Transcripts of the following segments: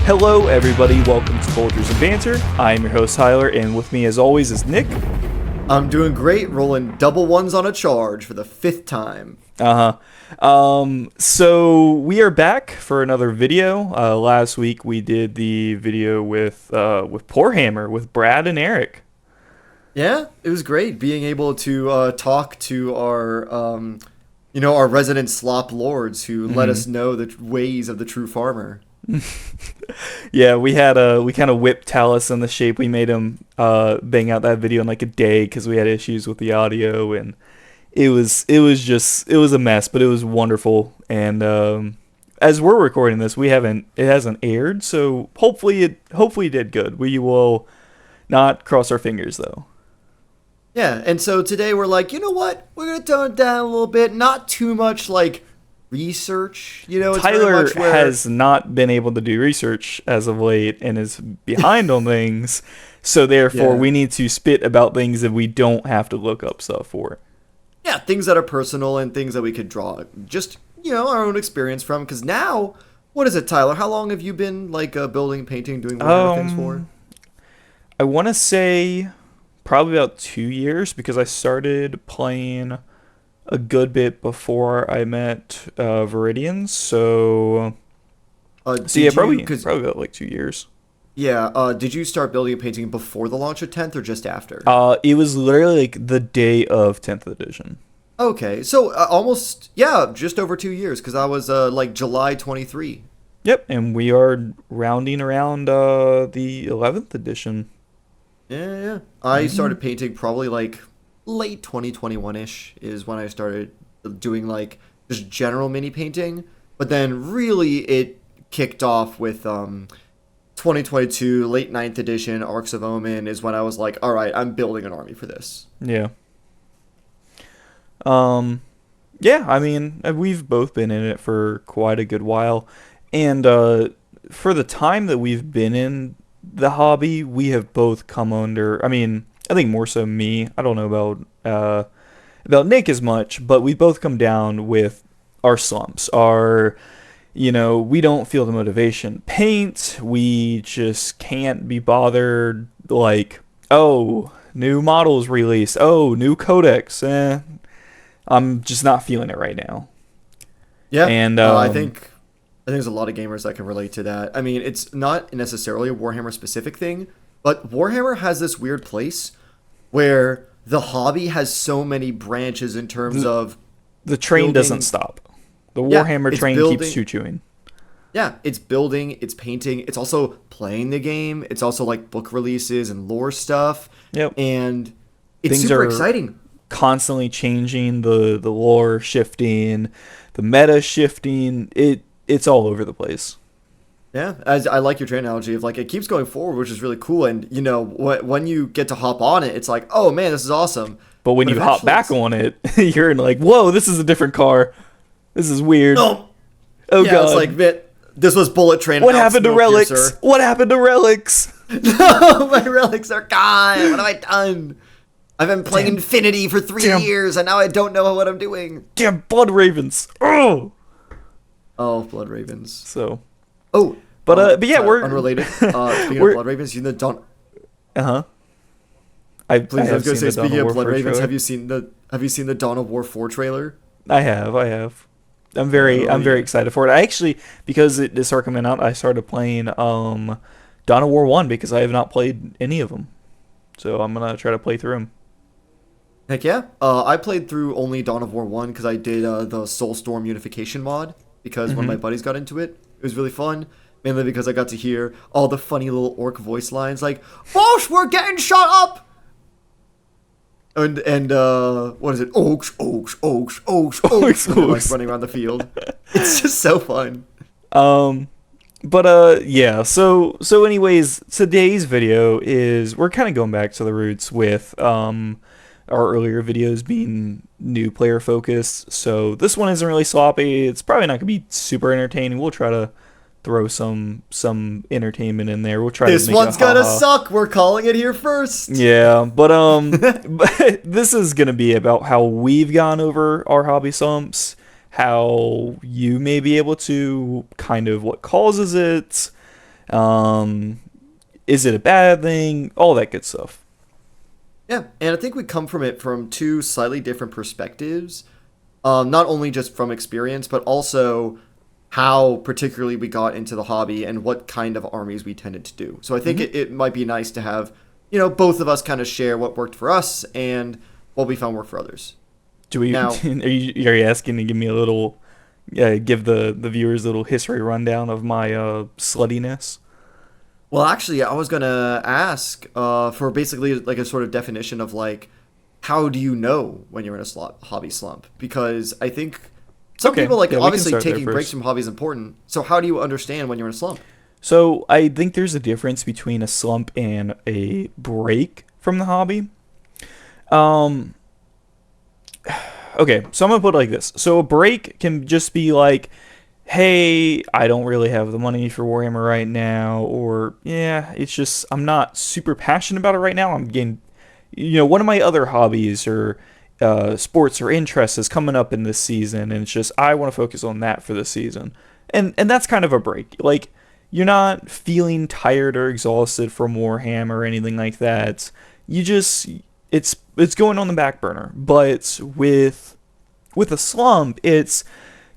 Hello, everybody. Welcome to Folgers and Banter. I am your host, Tyler, and with me, as always, is Nick. I'm doing great, rolling double ones on a charge for the 5th time. So we are back for another video. Last week we did the video with Warhammer with Brad and Eric. Yeah, it was great being able to talk to our, our resident slop lords who let us know the ways of the true farmer. Yeah, we kind of whipped Talis in the shape. We made him bang out that video in like a day because we had issues with the audio, and it was a mess, but it was wonderful. And as we're recording this, it hasn't aired, so hopefully it did good. We will not cross our fingers though. Yeah, and so today we're like, you know what? We're gonna tone it down a little bit, not too much like research. It's Tyler has not been able to do research as of late and is behind on things, so therefore we need to spit about things that we don't have to look up stuff for. Yeah, things that are personal and things that we could draw just our own experience from. Because now, what is it, Tyler? How long have you been like building, painting, doing whatever things for? I want to say probably about 2 years, because I started playing a good bit before I met Viridians, so probably about like 2 years. Yeah, did you start building and painting before the launch of 10th or just after? It was literally like the day of 10th edition. Okay, so just over 2 years, because I was like July 23. Yep, and we are rounding around the 11th edition. Yeah. I started painting probably like late 2021-ish is when I started doing like just general mini painting, but then really it kicked off with 2022 late 9th edition Arcs of Omen is when I was like, all right, I'm building an army for this. Yeah. Yeah, I mean, we've both been in it for quite a good while, and for the time that we've been in the hobby, we have both come under, I mean, I think more so me. I don't know about Nick as much, but we both come down with our slumps. We don't feel the motivation to paint. We just can't be bothered. Like, oh, new models released. Oh, new codex. I'm just not feeling it right now. Yeah, and I think there's a lot of gamers that can relate to that. I mean, it's not necessarily a Warhammer specific thing, but Warhammer has this weird place where the hobby has so many branches in terms of the train doesn't stop. The Warhammer train keeps choo-chooing. Yeah, it's building, it's painting, it's also playing the game, it's also like book releases and lore stuff. Yep. And it's Things super are exciting. Constantly changing, the lore shifting, the meta shifting. It's all over the place. Yeah, as I like your train analogy of like it keeps going forward, which is really cool. And when you get to hop on it, it's like, oh man, this is awesome. But when you hop back on it, you're in like, whoa, this is a different car. This is weird. Oh god, it's like, man, this was Bullet Train. What happened to relics? What happened to relics? No, my relics are gone. What have I done? I've been playing Infinity for 3 years, and now I don't know what I'm doing. Damn Blood Ravens. Oh, Blood Ravens. So. Oh, but yeah, we're unrelated. Speaking of Blood Ravens, you know the Dawn. I was going to say, speaking of Blood Ravens, have you seen the Dawn of War 4 trailer? I have. I'm very excited for it. I actually, because it started coming out, I started playing Dawn of War 1 because I have not played any of them, so I'm gonna try to play through them. Heck yeah! I played through only Dawn of War 1 because I did the Soulstorm Unification mod because one of my buddies got into it. It was really fun, mainly because I got to hear all the funny little orc voice lines like, "Boss, we're getting shot up!" And what is it? Oaks, like running around the field. It's just so fun. Yeah. So anyways, today's video is we're kind of going back to the roots with our earlier videos being new player focused. So this one isn't really sloppy. It's probably not gonna be super entertaining. We'll try to throw some entertainment in there. We'll try this to make one's gonna suck. We're calling it here first. Yeah, but but this is gonna be about how we've gone over our hobby slumps, how you may be able to kind of what causes it, Um, is it a bad thing? All that good stuff. Yeah, and I think we come from it from two slightly different perspectives. Not only just from experience, but also how particularly we got into the hobby and what kind of armies we tended to do. So I think it might be nice to have, both of us kind of share what worked for us and what we found worked for others. Do we? Now, are you asking to give me a little, give the viewers a little history rundown of my sluttiness? well, actually, I was gonna ask for basically like a sort of definition of like, how do you know when you're in a hobby slump? Because I think some Okay, people like yeah, we can obviously start there taking breaks first. from hobby is important. So how do you understand when you're in a slump? So I think there's a difference between a slump and a break from the hobby. Um, okay, so I'm gonna put it like this. So a break can just be like, hey, I don't really have the money for Warhammer right now, or yeah, it's just I'm not super passionate about it right now. I'm getting, one of my other hobbies or sports or interests is coming up in this season, and it's just I want to focus on that for the season, and that's kind of a break. Like you're not feeling tired or exhausted from Warhammer or anything like that. You just it's going on the back burner. But with a slump, it's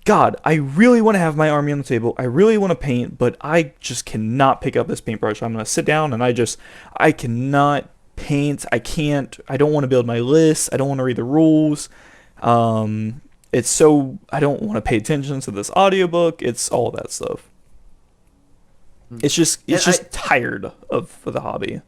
God, I really want to have my army on the table. I really want to paint, but I just cannot pick up this paintbrush. I'm going to sit down and I cannot paint. I don't want to build my list. I don't want to read the rules. I don't want to pay attention to this audiobook. It's all that stuff. And It's just tired of the hobby.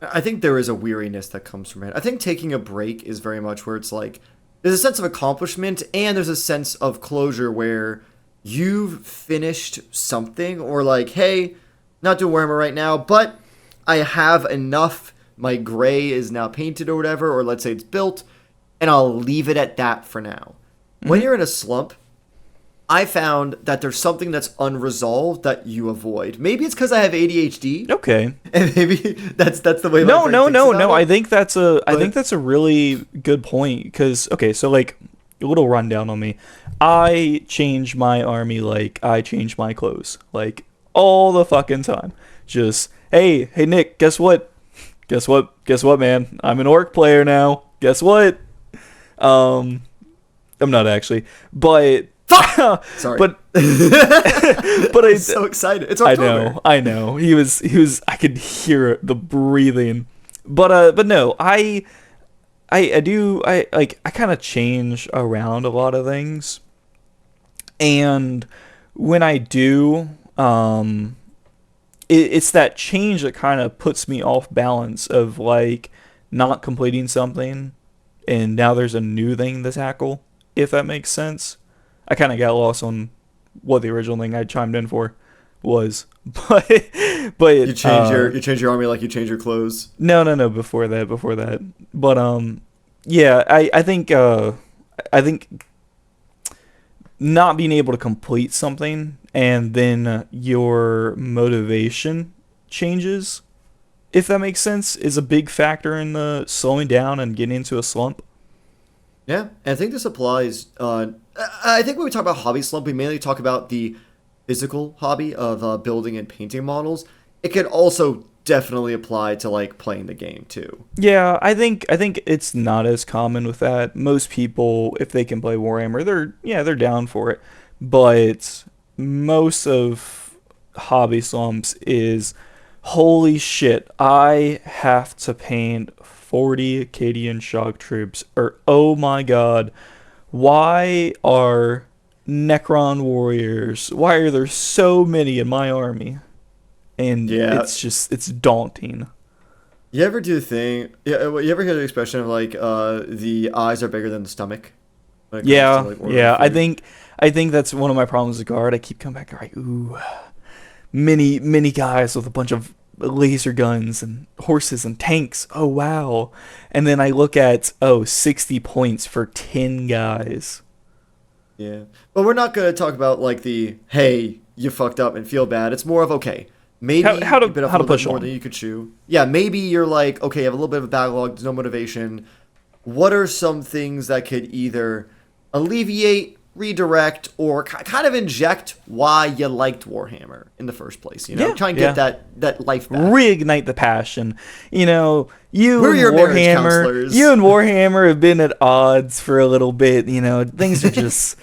I think there is a weariness that comes from it. I think taking a break is very much where it's like there's a sense of accomplishment and there's a sense of closure where you've finished something or like, hey, not doing Warhammer right now, but I have enough. My gray is now painted or whatever, or let's say it's built, and I'll leave it at that for now. When you're in a slump, I found that there's something that's unresolved that you avoid. Maybe it's because I have ADHD, Okay. and maybe that's the way. No, My brain no, thinks no, about no. it. I But think that's a really good point because okay, so like a little rundown on me. I change my army like I change my clothes, like all the fucking time. Just hey Nick, guess what? Guess what, man? I'm an orc player now. Guess what? Um, I'm not actually, but sorry, but I'm so excited. It's October. I know. He was. I could hear the breathing, but no. I do. I kind of change around a lot of things, and when I do, it's that change that kind of puts me off balance of like not completing something, and now there's a new thing to tackle. If that makes sense. I kind of got lost on what the original thing I chimed in for was, but You change your army like you change your clothes. no before that, but yeah, I think not being able to complete something and then your motivation changes, if that makes sense, is a big factor in the slowing down and getting into a slump. Yeah, and I think this applies. I think when we talk about hobby slump, we mainly talk about the physical hobby of building and painting models. It could also definitely apply to like playing the game too. Yeah, I think it's not as common with that. Most people, if they can play Warhammer, they're down for it. But most of hobby slumps is holy shit, I have to paint 40 Acadian shock troops, or oh my god, why are Necron warriors? Why are there so many in my army? And Yeah, it's daunting. you ever do the thing? Yeah, you ever hear the expression of like the eyes are bigger than the stomach when it comes to Yeah, like ordering yeah. food? I think that's one of my problems with guard. I keep coming back like, ooh, many guys with a bunch of laser guns and horses and tanks. Oh wow. And then I look at 60 points for 10 guys. Yeah, but we're not gonna talk about like the hey you fucked up and feel bad. It's more of okay. Maybe you bit off How a to little bit push more on. than you could chew. Yeah, maybe you're like, okay, you have a little bit of a backlog, there's no motivation. What are some things that could either alleviate redirect or kind of inject why you liked Warhammer in the first place. You know, try and get that life back. Reignite the passion. You know, We're your marriage counselors. You and Warhammer have been at odds for a little bit. You know, things are just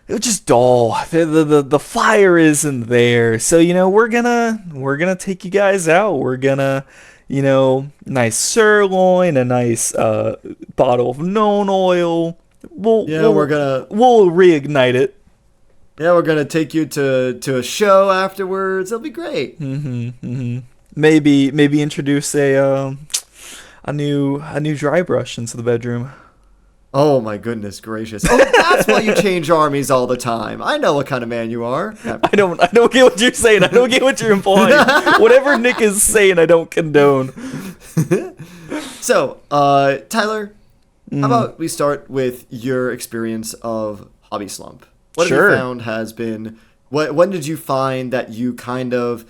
it's just dull. The fire isn't there. So, you know, we're gonna take you guys out. We're gonna, you know, nice sirloin, a nice bottle of known oil. We'll reignite it. Yeah, we're gonna take you to a show afterwards. It'll be great. Maybe introduce a new dry brush into the bedroom. Oh my goodness gracious! Oh, that's why you change armies all the time. I know what kind of man you are. I don't get what you're saying. I don't get what you're implying. Whatever Nick is saying, I don't condone. So, Tyler, how about we start with your experience of hobby slump? What have you found has been? When did you find that you kind of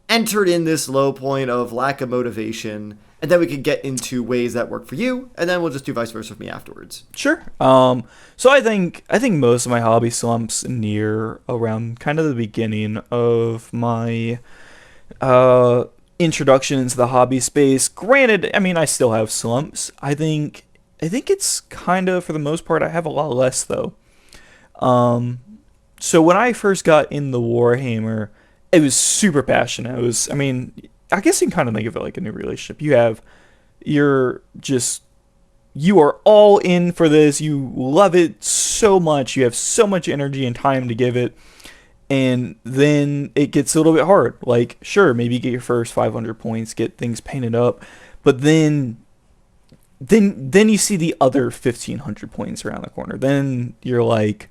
entered in this low point of lack of motivation? And then we could get into ways that work for you, and then we'll just do vice versa with me afterwards. Sure. So I think most of my hobby slumps near around kind of the beginning of my introduction into the hobby space. Granted, I mean, I still have slumps. I think it's kind of, for the most part, I have a lot less though. So when I first got in the Warhammer, it was super passionate. I guess you can kind of think of it like a new relationship. You are all in for this. You love it so much. You have so much energy and time to give it. And then it gets a little bit hard. Like, sure, maybe you get your first 500 points, get things painted up. But then you see the other 1,500 points around the corner. Then you're like,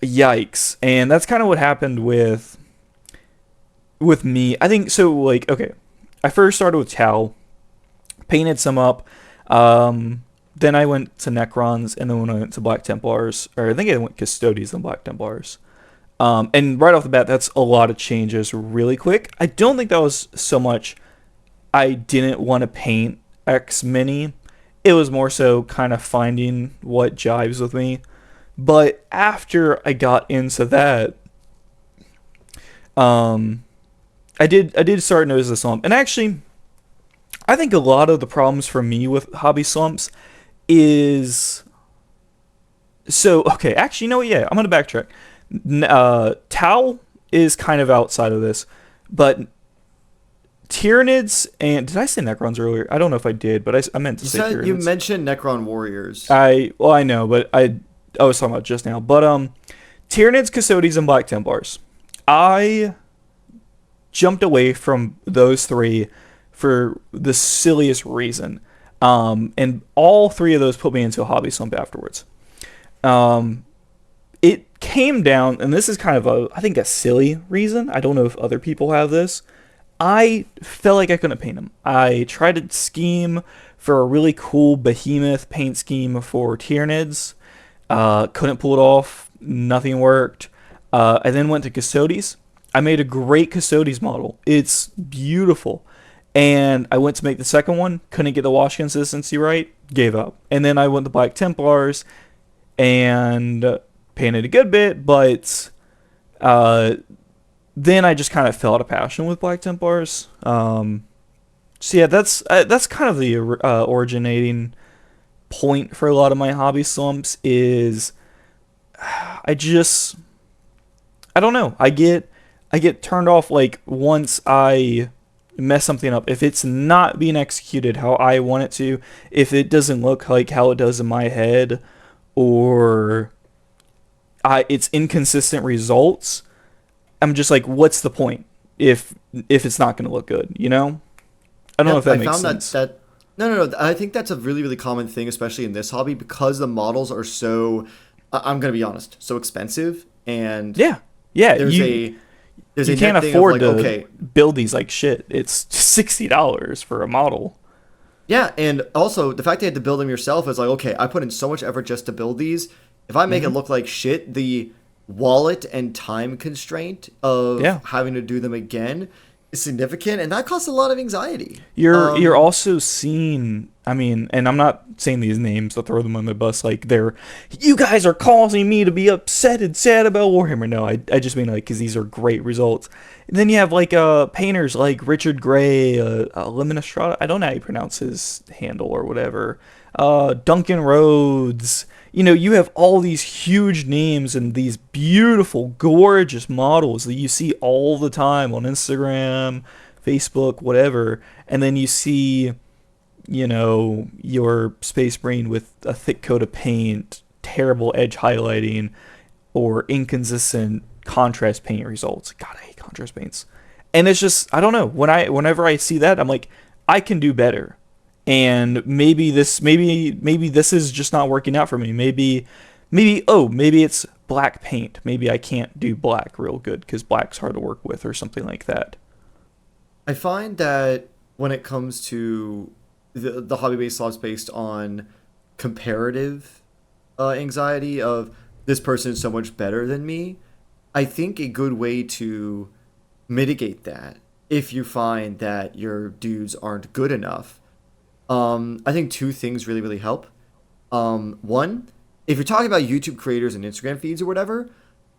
yikes. And that's kind of what happened with me. I think so. Like, okay, I first started with Tal, painted some up, then I went to Necrons, and then when I went to Black Templars, or I think I went Custodians and Black Templars, and right off the bat, that's a lot of changes really quick. I don't think that was so much I didn't want to paint X mini. It was more so kind of finding what jives with me. But after I got into that, I did start to notice the slump. And actually, I think a lot of the problems for me with hobby slumps is... So, okay, actually, you know what? Yeah, I'm going to backtrack. Tau is kind of outside of this, but Tyranids and... Did I say Necrons earlier? I don't know if I did, but I meant to say Tyranids. You mentioned Necron Warriors. I know, but I was talking about just now. But Tyranids, Custodians, and Black Templars. I jumped away from those three for the silliest reason. And all three of those put me into a hobby slump afterwards. It came down, and this is kind of I think a silly reason. I don't know if other people have this. I felt like I couldn't paint them. I tried to scheme for a really cool behemoth paint scheme for Tyranids. Couldn't pull it off. Nothing worked. I then went to Custodies. I made a great Custodies model. It's beautiful. And I went to make the second one. Couldn't get the wash consistency right. Gave up. And then I went to Black Templars and painted a good bit. But then I just kind of fell out of passion with Black Templars. So yeah, that's kind of the originating point for a lot of my hobby slumps is I don't know. I get turned off like once I mess something up. If it's not being executed how I want it to, if it doesn't look like how it does in my head, or it's inconsistent results, I'm just like, what's the point if it's not going to look good, you know? I don't know if that makes sense. No. I think that's a really, really common thing, especially in this hobby, because the models are so, I'm going to be honest, so expensive. And yeah, you can't afford to build these like shit. It's $60 for a model. Yeah, and also the fact that you had to build them yourself is like, okay, I put in so much effort just to build these. If I make it look like shit, the wallet and time constraint of having to do them again is significant, and that causes a lot of anxiety. You're also seeing I mean, and I'm not saying these names to throw them on the bus like they're, you guys are causing me to be upset and sad about Warhammer. No, I just mean like because these are great results. And then you have like painters like Richard Gray, Lemon I don't know how you pronounce his handle or whatever. Duncan Rhodes. You know, you have all these huge names and these beautiful, gorgeous models that you see all the time on Instagram, Facebook, whatever. And then you see, you know, your Space Marine with a thick coat of paint, terrible edge highlighting, or inconsistent contrast paint results. God, I hate contrast paints. And it's just, I don't know. Whenever I see that, I'm like, I can do better. And maybe this is just not working out for me. Maybe it's black paint. Maybe I can't do black real good because black's hard to work with or something like that. I find that when it comes to the hobby-based slumps based on comparative anxiety of this person is so much better than me, I think a good way to mitigate that, if you find that your dudes aren't good enough, I think two things really, really help. One, if you're talking about YouTube creators and Instagram feeds or whatever,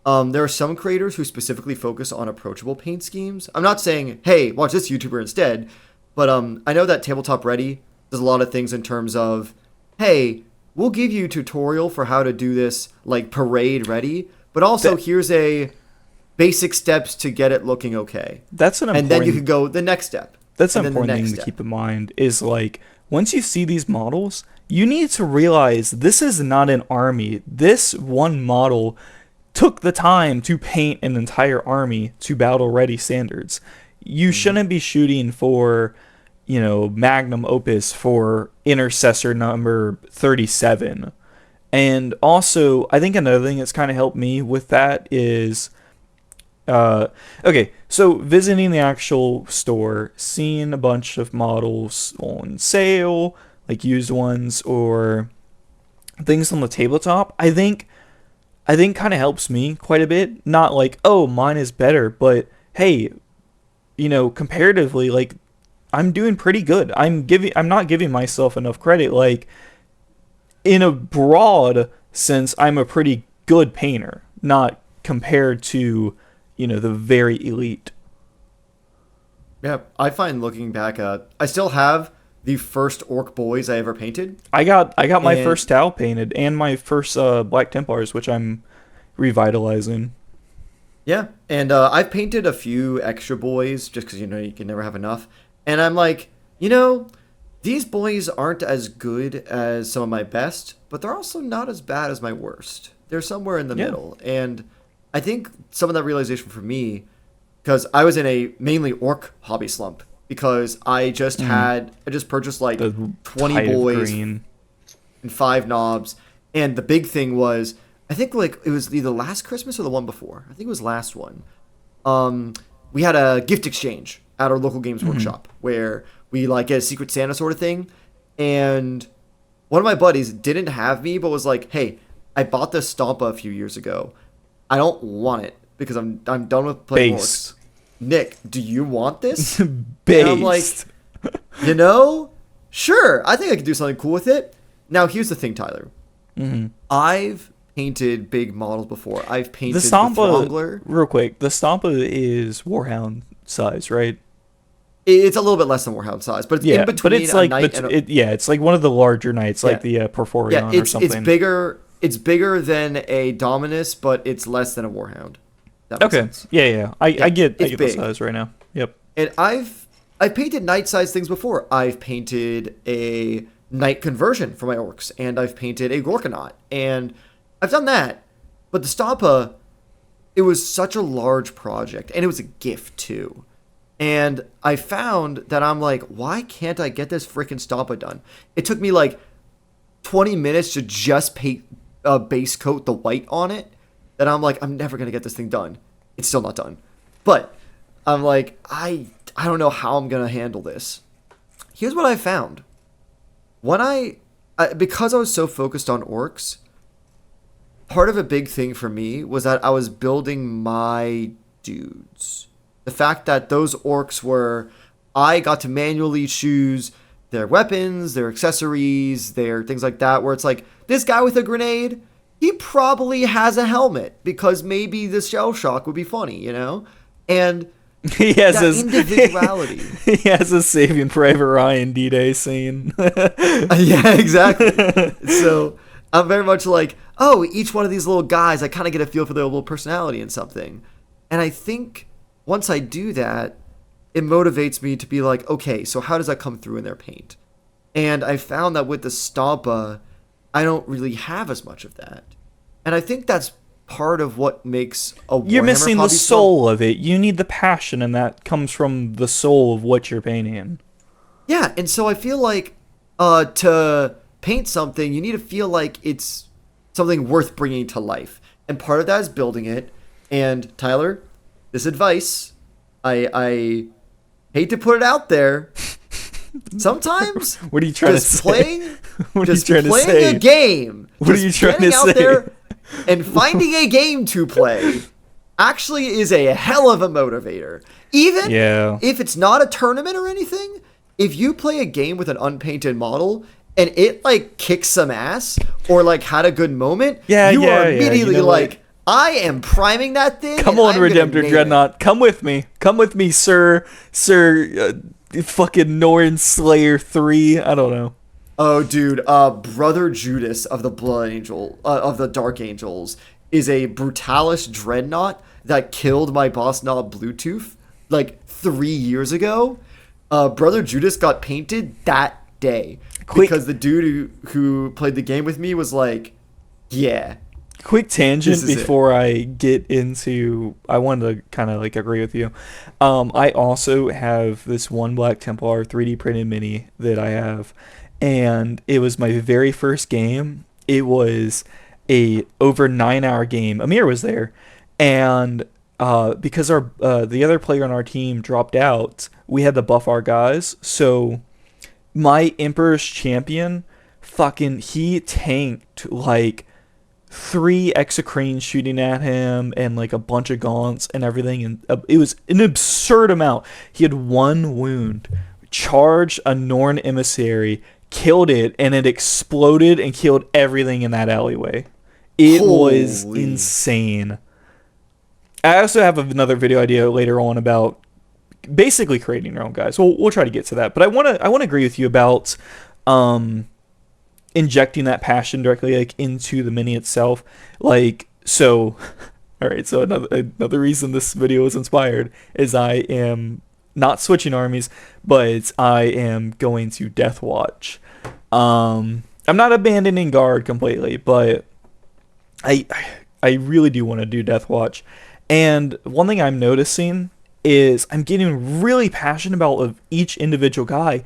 there are some creators who specifically focus on approachable paint schemes. I'm not saying, hey, watch this YouTuber instead, but I know that Tabletop Ready does a lot of things in terms of, hey, we'll give you a tutorial for how to do this like parade ready, but also here's a basic steps to get it looking okay. That's an important, and then you could go the next step. That's an important thing to keep in mind is like once you see these models, you need to realize this is not an army. This one model took the time to paint an entire army to battle ready standards. You shouldn't be shooting for, you know, magnum opus for intercessor number 37. And also, I think another thing that's kind of helped me with that is, okay, so visiting the actual store, seeing a bunch of models on sale, like used ones or things on the tabletop, I think kind of helps me quite a bit. Not like, oh, mine is better, but hey, you know, comparatively, like I'm doing pretty good. I'm not giving myself enough credit. Like in a broad sense, I'm a pretty good painter, not compared to, you know, the very elite. Yeah, I find looking back at, I still have the first Orc boys I ever painted. I got my first Tau painted and my first Black Templars, which I'm revitalizing. Yeah, and I've painted a few extra boys just because, you know, you can never have enough. And I'm like, you know, these boys aren't as good as some of my best, but they're also not as bad as my worst. They're somewhere in the middle. And I think some of that realization for me, because I was in a mainly Orc hobby slump, because I just purchased like The 20 boys and 5 knobs. And the big thing was, I think like it was either last Christmas or the one before. I think it was last one. We had a gift exchange at our local games workshop where we like get a Secret Santa sort of thing. And one of my buddies didn't have me, but was like, hey, I bought this Stompa a few years ago. I don't want it because I'm done with playing Orcs. Nick, do you want this? Based. And I'm like, you know, sure, I think I could do something cool with it. Now, here's the thing, Tyler. I've painted big models before. I've painted the Throngler. Real quick, the Stompa is Warhound size, right? It's a little bit less than Warhound size, but it's in between but it's like it's like one of the larger knights, like the Porphyrion or something. It's bigger. It's bigger than a Dominus, but it's less than a Warhound. That makes sense. I get the size right now. Yep. And I've painted knight-sized things before. I've painted a knight conversion for my orcs, and I've painted a Gorkanaut, and I've done that. But the Stompa, it was such a large project, and it was a gift too. And I found that I'm like, why can't I get this freaking Stompa done? It took me like 20 minutes to just paint base coat the white on it. That I'm like, I'm never gonna get this thing done. It's still not done. But I'm like, I don't know how I'm gonna handle this. Here's what I found. When because I was so focused on orcs, part of a big thing for me was that I was building my dudes. The fact that those orcs I got to manually choose their weapons, their accessories, their things like that, where it's like, this guy with a grenade, he probably has a helmet because maybe the shell shock would be funny, you know? And He has that his individuality. He has a Saving Private Ryan D-Day scene. Yeah, exactly. So I'm very much like, oh, each one of these little guys, I kind of get a feel for their little personality and something. And I think once I do that, it motivates me to be like, okay, so how does that come through in their paint? And I found that with the Stompa, I don't really have as much of that. And I think that's part of what makes a Warhammer You're missing the hobby soul of it. You need the passion, and that comes from the soul of what you're painting. Yeah, and so I feel like to paint something, you need to feel like it's something worth bringing to life. And part of that is building it. And Tyler, this advice, I hate to put it out there. Sometimes What are you trying to just say? playing, What are you just trying to playing say? a game, What are just you trying to getting out say? there and finding a game to play actually is a hell of a motivator. Even Yeah. if it's not a tournament or anything, if you play a game with an unpainted model and it like kicks some ass or like had a good moment, Yeah, you yeah, are yeah. immediately You know what? like, I am priming that thing. Come and on, I'm gonna Redemptor nail it." Dreadnought. Come with me. Come with me, sir. Fucking Norn Slayer 3. I don't know. Oh, dude, Brother Judas of the Blood Angel, of the Dark Angels, is a Brutalis dreadnought that killed my boss knob Bluetooth like 3 years ago. Brother Judas got painted that day because the dude who played the game with me was like, yeah. Quick tangent This is it. before I get into. I wanted to kind of like agree with you. I also have this one Black Templar 3D printed mini that I have, and it was my very first game. It was a over 9-hour game. Amir was there, and because our the other player on our team dropped out, we had to buff our guys. So my Emperor's Champion, fucking, he tanked like 3 exocrines shooting at him and like a bunch of gaunts and everything, and it was an absurd amount. He had 1 wound, charged a Norn emissary, killed it, and it exploded and killed everything in that alleyway. It was Holy. insane. I also have another video idea later on about basically creating your own guys. We'll try to get to that, but I want to agree with you about injecting that passion directly like into the mini itself. Like, so all right, so another reason this video was inspired is I am not switching armies, but I am going to Death Watch. I'm not abandoning guard completely, but I really do want to do Death Watch. And one thing I'm noticing is I'm getting really passionate about each individual guy,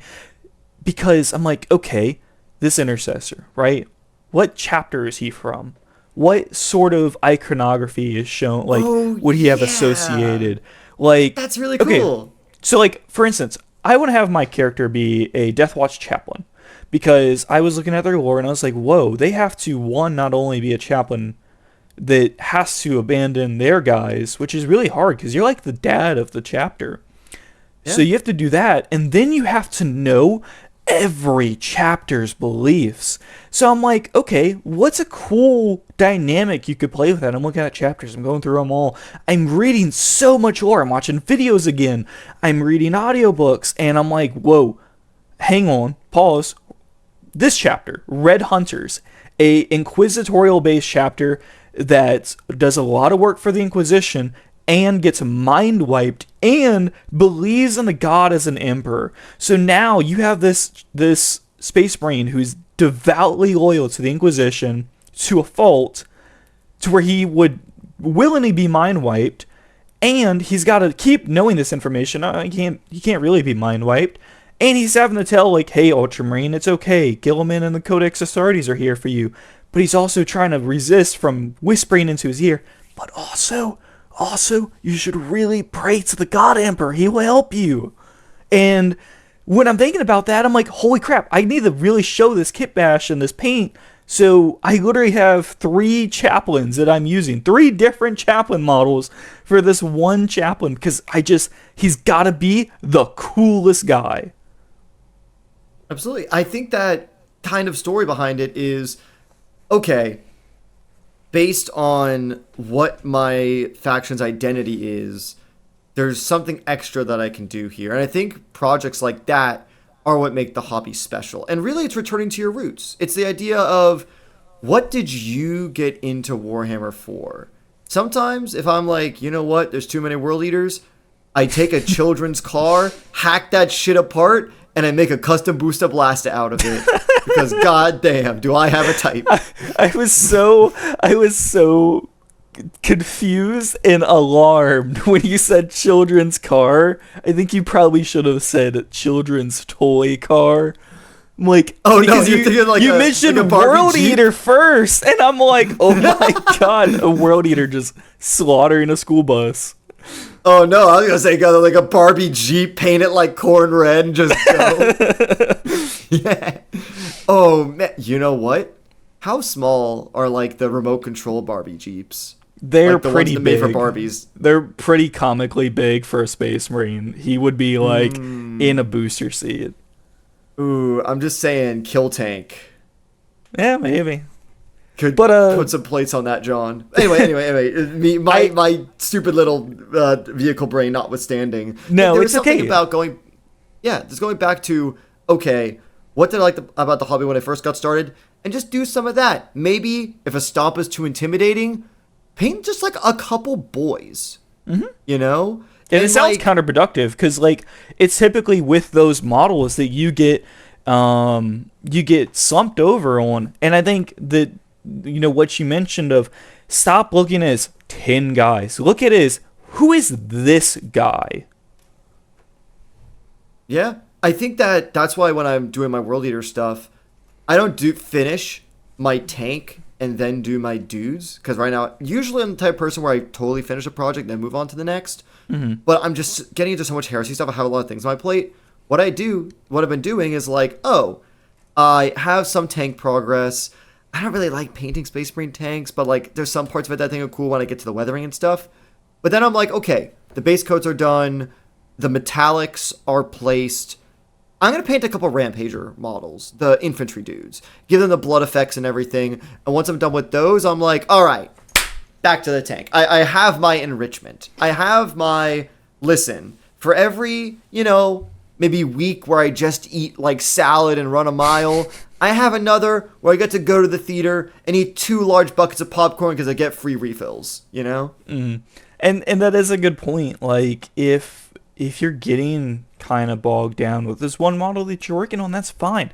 because I'm like, okay, this intercessor, right? What chapter is he from? What sort of iconography is shown? Like, would he have yeah. associated? Like, That's really okay, cool. so like, for instance, I want to have my character be a Death Watch chaplain, because I was looking at their lore and I was like, whoa, they have to, one, not only be a chaplain that has to abandon their guys, which is really hard because you're like the dad of the chapter. Yeah. So you have to do that, and then you have to know every chapter's beliefs. So I'm like, okay, what's a cool dynamic you could play with that? I'm looking at chapters, I'm going through them all. I'm reading so much lore. I'm watching videos again. I'm reading audiobooks, and I'm like, whoa, hang on, pause. This chapter, Red Hunters, a inquisitorial based chapter that does a lot of work for the Inquisition and gets mind wiped and believes in the god as an emperor. So now you have this space marine who's devoutly loyal to the Inquisition to a fault, to where he would willingly be mind wiped, and he's got to keep knowing this information. He can't really be mind wiped. And he's having to tell, like, hey, Ultramarine, it's okay. Gilliman and the Codex Astartes are here for you. But he's also trying to resist from whispering into his ear. But also, you should really pray to the God Emperor. He will help you. And when I'm thinking about that, I'm like, holy crap, I need to really show this kit bash and this paint. So I literally have 3 chaplains that I'm using. 3 different chaplain models for this one chaplain. Because he's got to be the coolest guy. Absolutely. I think that kind of story behind it is okay, based on what my faction's identity is, there's something extra that I can do here. And I think projects like that are what make the hobby special. And really, it's returning to your roots. It's the idea of what did you get into Warhammer for? Sometimes, if I'm like, you know what, there's too many world eaters, I take a children's car, hack that shit apart, and I make a custom booster blast out of it. Because goddamn, do I have a type? I was so confused and alarmed when you said children's car. I think you probably should have said children's toy car. I'm like, Oh no, because you're thinking like you a, mentioned like a Barbie World Jeep? Eater first, and I'm like, oh my god, a World Eater just slaughtering a school bus. Oh no, I was gonna say got like a Barbie Jeep, paint it like corn red, and just go. Yeah. Oh man, you know what? How small are like the remote control Barbie Jeeps? They're Like the pretty ones that made big. for Barbies. They're pretty comically big for a Space Marine. He would be like in a booster seat. Ooh, I'm just saying, kill tank. Yeah, maybe. Could But, put some plates on that, John. Anyway. My stupid little vehicle brain notwithstanding. No, there it's was something okay. about going. Yeah, just going back to okay, what did I like about the hobby when I first got started, and just do some of that. Maybe if a stomp is too intimidating, paint just like a couple boys. Mm-hmm. You know, And it sounds like, counterproductive because, like, it's typically with those models that you get slumped over on. And I think that, you know, what you mentioned of stop looking as 10 guys. Look at it as, who is this guy? Yeah, I think that's why when I'm doing my World Eater stuff, I don't finish my tank and then do my dudes, because right now usually I'm the type of person where I totally finish a project and then move on to the next. Mm-hmm. But I'm just getting into so much heresy stuff. I have a lot of things on my plate. What I've been doing is like, oh, I have some tank progress. I don't really like painting Space Marine tanks, but like there's some parts of it that I think are cool when I get to the weathering and stuff. But then I'm like, okay, the base coats are done. The metallics are placed. I'm going to paint a couple Rampager models, the infantry dudes, give them the blood effects and everything. And once I'm done with those, I'm like, all right, back to the tank. I have my enrichment. I have my, listen, for every, maybe week where I just eat like salad and run a mile, I have another where I get to go to the theater and eat 2 large buckets of popcorn because I get free refills, Mm. And that is a good point. Like, if you're getting kind of bogged down with this one model that you're working on, that's fine.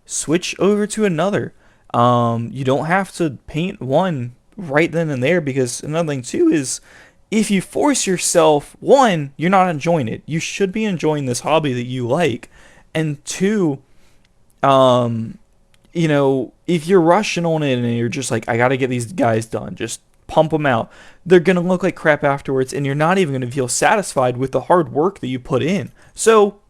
Switch over to another. You don't have to paint one right then and there, because another thing too is, if you force yourself, one, you're not enjoying it. You should be enjoying this hobby that you like. And two, if you're rushing on it and you're just like, I got to get these guys done, just pump them out, they're going to look like crap afterwards, and you're not even going to feel satisfied with the hard work that you put in. So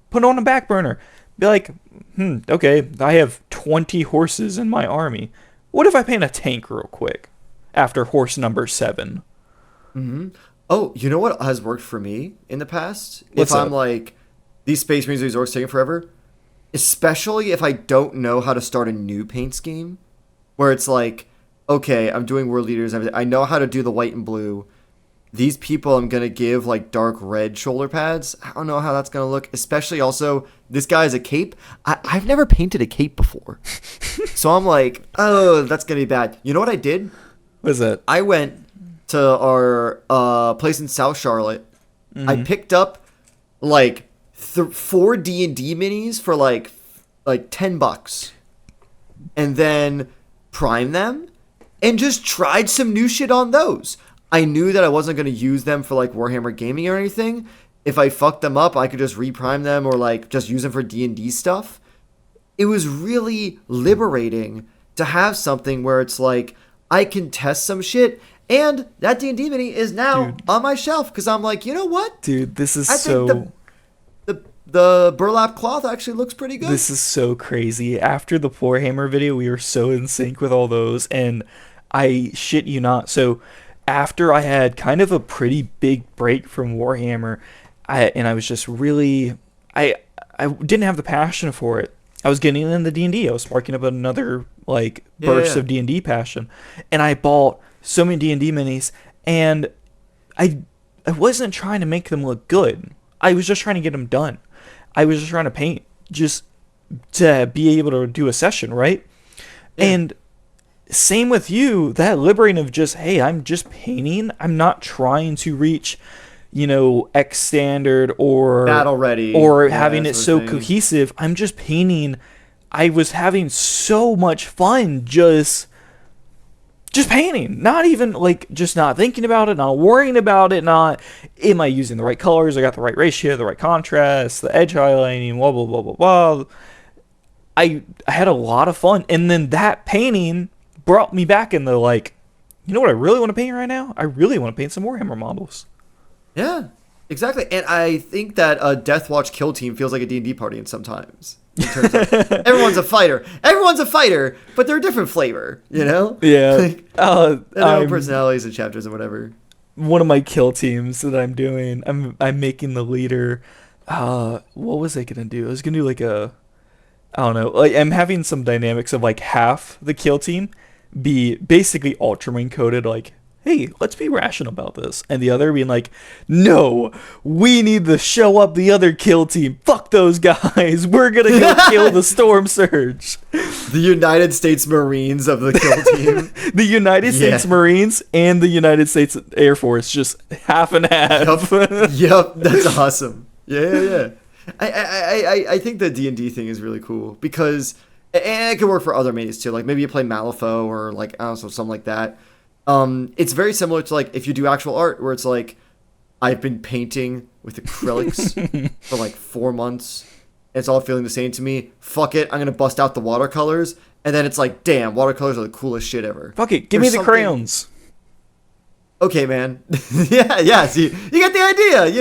put it on a back burner. Be like, okay, I have 20 horses in my army. What if I paint a tank real quick after horse number 7? Mm-hmm. Oh, you know what has worked for me in the past? What's if I'm up? like, these Space Marines resorts taking forever, especially if I don't know how to start a new paint scheme, where it's like, okay, I'm doing World Leaders and everything. I know how to do the white and blue. These people I'm going to give like dark red shoulder pads. I don't know how that's going to look, especially also, this guy has a cape. I've never painted a cape before. So I'm like, oh, that's going to be bad. You know what I did? What is that? I went to our place in South Charlotte. Mm-hmm. I picked up like 4 D&D minis for like $10, and then primed them and just tried some new shit on those. I knew that I wasn't going to use them for like Warhammer gaming or anything. If I fucked them up, I could just reprime them or like just use them for D&D stuff. It was really liberating to have something where it's like, I can test some shit. And that D&D mini is now on my shelf because I'm like, you know what? Dude, this is I think the burlap cloth actually looks pretty good. This is so crazy. After the Warhammer video, we were so in sync with all those, and I shit you not. So after I had kind of a pretty big break from Warhammer, I was just really, I didn't have the passion for it. I was getting in the D&D. I was sparking up another like Yeah, burst yeah. of D&D passion, and I bought so many D&D minis, and I I wasn't trying to make them look good. I was just trying to get them done. I was just trying to paint, just to be able to do a session, right? Yeah. And same with you, that liberating of just, hey, I'm just painting. I'm not trying to reach, X standard Battle ready. or Yeah, having that it sort of so thing. cohesive. I'm just painting. I was having so much fun just painting, not even like just not thinking about it, not worrying about it, not am I using the right colors, I got the right ratio, the right contrast, the edge highlighting, blah blah blah blah blah. I had a lot of fun, and then that painting brought me back in the like, you know what I really want to paint right now? I really want to paint some Warhammer models. Yeah, exactly. And I think that a Death Watch kill team feels like a D&D party in sometimes. In terms of everyone's a fighter. Everyone's a fighter, but they're a different flavor, you know? Yeah, Like, their own I'm personalities and chapters and whatever. one of my kill teams that I'm doing. I'm making the leader. What was I gonna do? I was gonna do like a, I don't know. Like I'm having some dynamics of like half the kill team be basically ultramarine coded. Like, hey, let's be rational about this, and the other being like, no, we need to show up the other kill team. Fuck those guys. We're gonna go kill the Storm Surge. The United States Marines of the kill team. The United Yeah. States Marines and the United States Air Force, just half and half. Yep, that's awesome. Yeah. I think the D&D thing is really cool because, and it can work for other minis too. Like maybe you play Malifaux or like, I don't know, something like that. It's very similar to like if you do actual art where it's like, I've been painting with acrylics for like 4 months. It's all feeling the same to me. Fuck it, I'm gonna bust out the watercolors, and then it's like, damn, watercolors are the coolest shit ever. Fuck it, give me There's the something- crayons. Okay, man. yeah. See, you get the idea.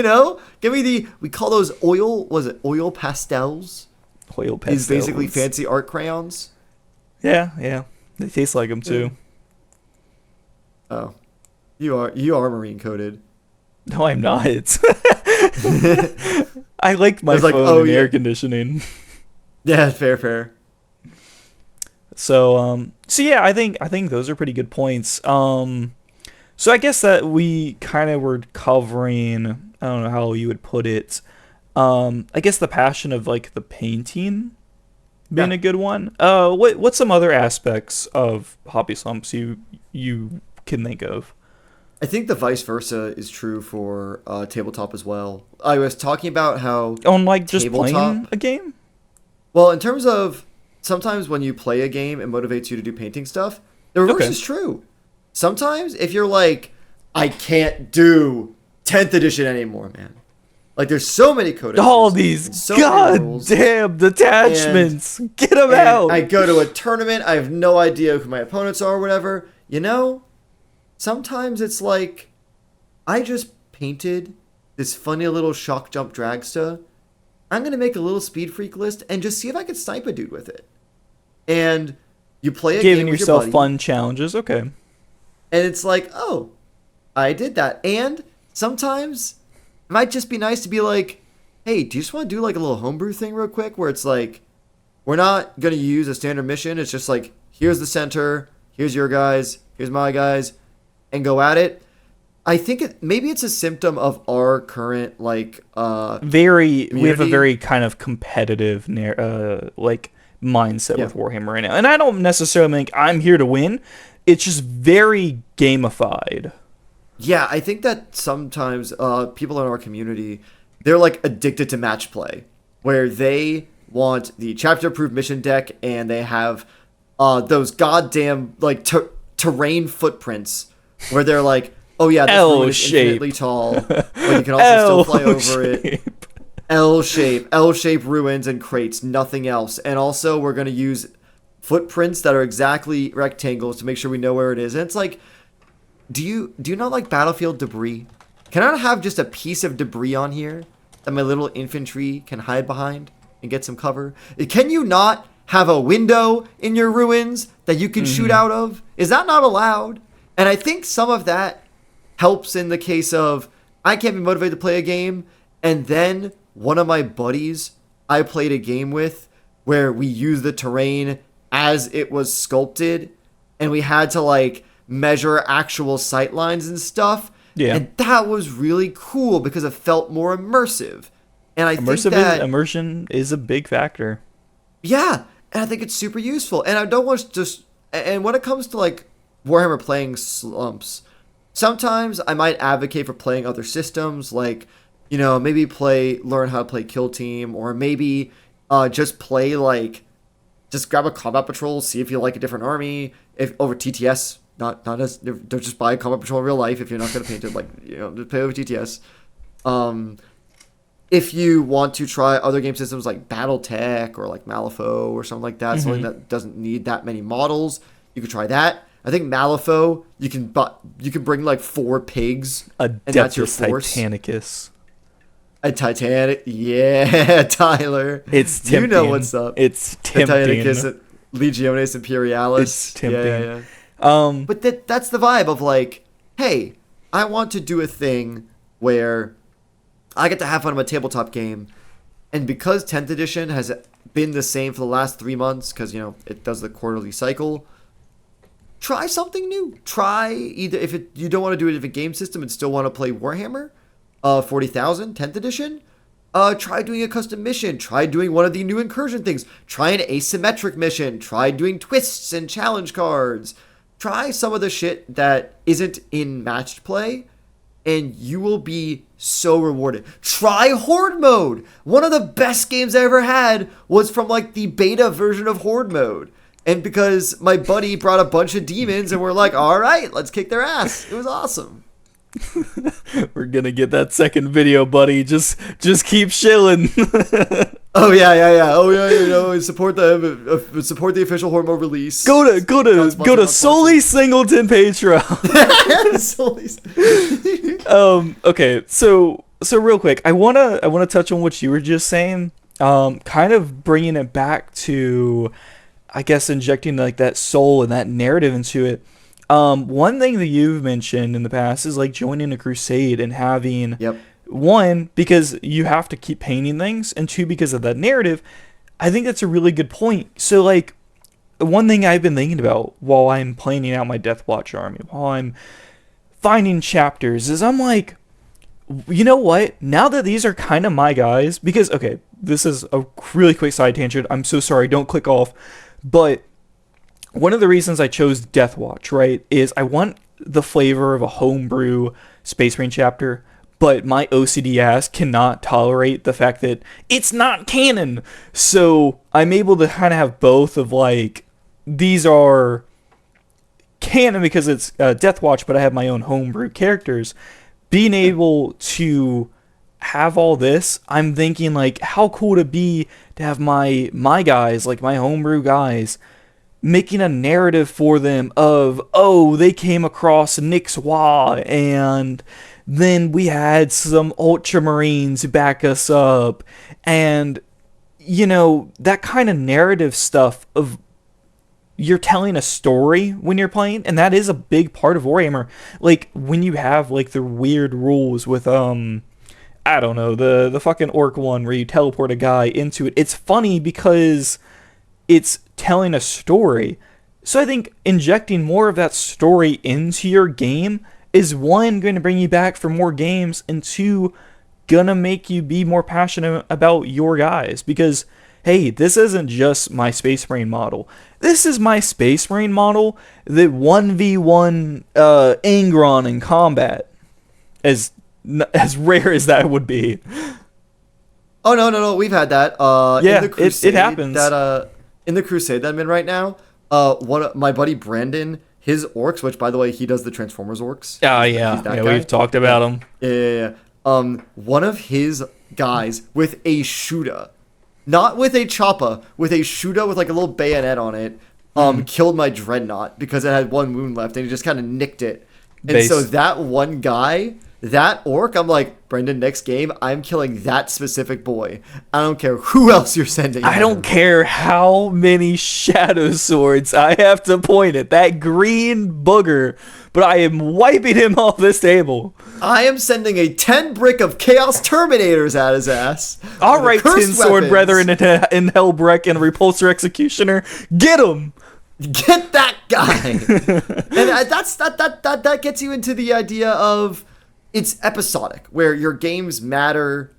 Give me we call those oil pastels? Oil These basically pastels. fancy art crayons. Yeah. They taste like them too. Oh, you are marine coded. No, I'm not. I like my It's like, phone oh, and yeah. air conditioning. Yeah, fair. So yeah, I think those are pretty good points. So I guess that we kind of were covering, I don't know how you would put it. I guess the passion of like the painting being Yeah. a good one. What's some other aspects of hobby slumps you can think of? I think the vice versa is true for tabletop as well. I was talking about how, On like just playing Tabletop? a game? well, in terms of sometimes when you play a game, it motivates you to do painting stuff. The reverse Okay. is true. Sometimes if you're like, I can't do 10th edition anymore, man. Like there's so many codexes. All and these so many rules. goddamn detachments. Get them And out. I go to a tournament, I have no idea who my opponents are or whatever. Sometimes it's like, I just painted this funny little shock jump dragster. I'm going to make a little speed freak list and just see if I can snipe a dude with it. And you play a Giving game with your yourself buddy, fun challenges. Okay. and it's like, oh, I did that. And sometimes it might just be nice to be like, hey, do you just want to do like a little homebrew thing real quick where it's like, we're not going to use a standard mission. It's just like, here's the center, here's your guys, here's my guys, and go at it. I think maybe it's a symptom of our current we have We have a community. very kind of competitive like mindset Yeah. with Warhammer right now. And I don't necessarily think I'm here to win. It's just very gamified. Yeah, I think that sometimes people in our community, they're like addicted to match play, where they want the chapter-approved mission deck, and they have those goddamn like terrain footprints, where they're like, oh yeah, this ruin is L-shape. infinitely tall, but you can also still fly over it. L-shape ruins and crates, nothing else. And also, we're gonna use footprints that are exactly rectangles to make sure we know where it is. And it's like, do you not like battlefield debris? Can I not have just a piece of debris on here that my little infantry can hide behind and get some cover? Can you not have a window in your ruins that you can shoot out of? Is that not allowed? And I think some of that helps in the case of I can't be motivated to play a game, and then one of my buddies I played a game with where we used the terrain as it was sculpted, and we had to like measure actual sight lines and stuff. Yeah. And that was really cool because it felt more immersive. And I think that immersion is a big factor. yeah, and I think it's super useful. And I don't want to just and when it comes to like Warhammer playing slumps, sometimes I might advocate for playing other systems, like, you know, maybe learn how to play Kill Team, or maybe just play like, just grab a combat patrol, see if you like a different army, if over TTS, not as, don't just buy a combat patrol in real life if you're not gonna paint it, like, you know, just play over TTS. If you want to try other game systems like BattleTech or like Malifaux or something like that, something that doesn't need that many models, you could try that. I think Malifaux, you can bring like 4 pigs, and that's your force. Titanicus. A Titanic, yeah, Tyler. It's tempting. You know what's up. It's tempting. Titanicus, Legiones Imperialis. It's tempting. Yeah. But that's the vibe of like, hey, I want to do a thing where I get to have fun with a tabletop game, and because 10th edition has been the same for the last 3 months, because, you know, it does the quarterly cycle, try something new. Try either, if you don't want to do a different game system and still want to play Warhammer 40,000 10th edition, try doing a custom mission. Try doing one of the new incursion things. Try an asymmetric mission. Try doing twists and challenge cards. Try some of the shit that isn't in matched play, and you will be so rewarded. Try Horde mode. One of the best games I ever had was from like the beta version of Horde mode. And because my buddy brought a bunch of demons and we're like, all right, let's kick their ass. It was awesome. We're gonna get that second video, buddy. Just keep shilling. Oh yeah. Oh yeah, you know, support the official Horde mode release. Go to Solely Singleton Patreon. Okay, so real quick, I wanna touch on what you were just saying. Kind of bringing it back to, I guess, injecting like that soul and that narrative into it. One thing that you've mentioned in the past is like joining a crusade and having, one, because you have to keep painting things, and 2, because of that narrative. I think that's a really good point. So like, one thing I've been thinking about while I'm planning out my Deathwatch army, while I'm finding chapters, is I'm like, you know what? Now that these are kind of my guys, because, okay, this is a really quick side tangent. I'm so sorry. Don't click off. But one of the reasons I chose Deathwatch, right, is I want the flavor of a homebrew Space Marine chapter, but my OCD ass cannot tolerate the fact that it's not canon. So I'm able to kind of have both of like, these are canon because it's Deathwatch, but I have my own homebrew characters. Being able to have all this, I'm thinking like, how cool would it be to have my guys, like my homebrew guys, making a narrative for them of, oh, they came across Nixwa, and then we had some Ultramarines back us up, and, you know, that kind of narrative stuff of, you're telling a story when you're playing, and that is a big part of Warhammer. Like, when you have, like, the weird rules with, I don't know, the fucking orc one where you teleport a guy into it. It's funny because it's telling a story. So I think injecting more of that story into your game is, 1, going to bring you back for more games, and 2, gonna make you be more passionate about your guys. Because, hey, this isn't just my Space Marine model. This is my Space Marine model that 1v1 Angron in combat. As rare as that would be. Oh, no, we've had that. Yeah, in the Crusade, it happens. In the Crusade that I'm in right now, my buddy Brandon, his orcs, which, by the way, he does the Transformers orcs. Yeah, we've talked about him. Yeah. One of his guys with a Shuda, not with a choppa, with a Shuda with like a little bayonet on it, killed my Dreadnought because it had 1 wound left, and he just kind of nicked it. And so that one guy, that orc, I'm like, Brendan, next game, I'm killing that specific boy. I don't care who else you're sending. I don't care how many shadow swords I have to point at that green booger, but I am wiping him off this table. I am sending a 10 brick of Chaos Terminators at his ass. All right, Tin Sword weapons. Brethren in Hellbreck and Repulsor Executioner, get him! Get that guy! And that gets you into the idea of it's episodic, where your games matter.